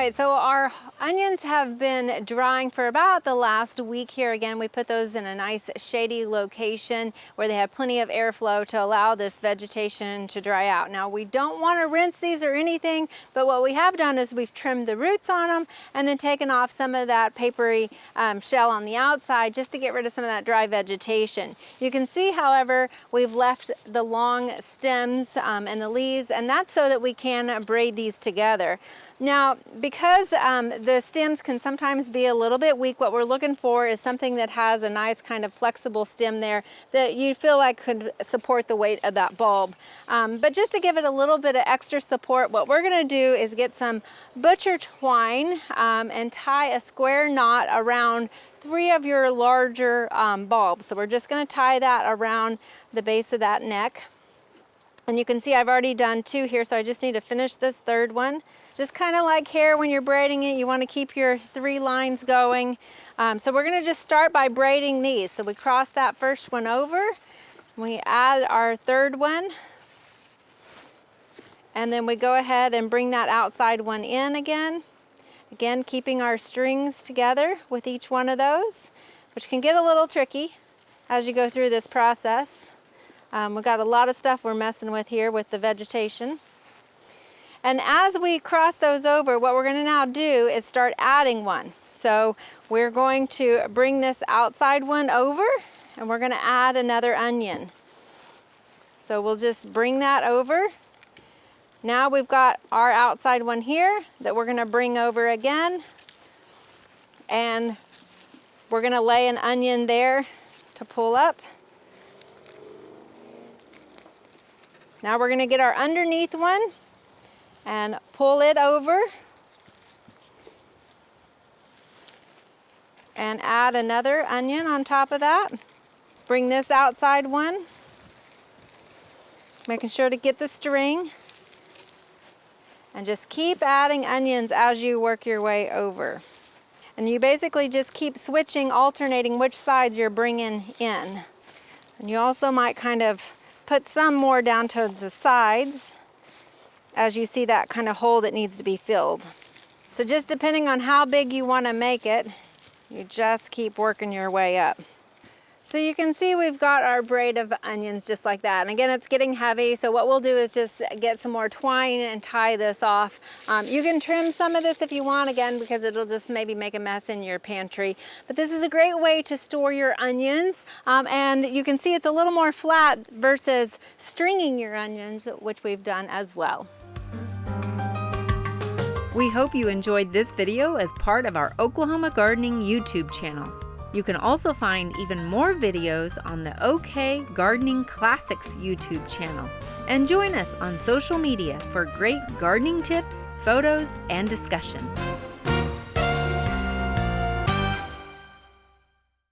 right, so our onions have been drying for about the last week here. Again, we put those in a nice shady location where they have plenty of airflow to allow this vegetation to dry out. Now, we don't want to rinse these or anything, but what we have done is we've trimmed the roots on them and then taken off some of that papery shell on the outside just to get rid of some of that dry vegetation. You can see, however, we've left the long stems and the leaves, and that's so that we can braid these together. Now, because the stems can sometimes be a little bit weak, what we're looking for is something that has a nice kind of flexible stem there that you feel like could support the weight of that bulb. But just to give it a little bit of extra support, what we're going to do is get some butcher twine and tie a square knot around 3 of your larger bulbs. So we're just going to tie that around the base of that neck. And you can see I've already done 2 here, so I just need to finish this 3rd one. Just kind of like hair when you're braiding it, you want to keep your 3 lines going. So we're going to just start by braiding these. So we cross that first one over, we add our 3rd one, and then we go ahead and bring that outside one in again. Again, keeping our strings together with each one of those, which can get a little tricky as you go through this process. We've got a lot of stuff we're messing with here with the vegetation. And as we cross those over, what we're going to now do is start adding one. So we're going to bring this outside one over, and we're going to add another onion. So we'll just bring that over. Now we've got our outside one here that we're going to bring over again. And we're going to lay an onion there to pull up. Now we're going to get our underneath one and pull it over and add another onion on top of that. Bring this outside one, making sure to get the string, and just keep adding onions as you work your way over. And you basically just keep switching, alternating which sides you're bringing in. And you also might kind of put some more down towards the sides as you see that kind of hole that needs to be filled. So just depending on how big you want to make it, you just keep working your way up. So you can see we've got our braid of onions just like that. And again, it's getting heavy, so what we'll do is just get some more twine and tie this off. You can trim some of this if you want, again, because it'll just maybe make a mess in your pantry. But this is a great way to store your onions. And you can see it's a little more flat versus stringing your onions, which we've done as well. We hope you enjoyed this video as part of our Oklahoma Gardening YouTube channel. You can also find even more videos on the OK Gardening Classics YouTube channel. And join us on social media for great gardening tips, photos, and discussion.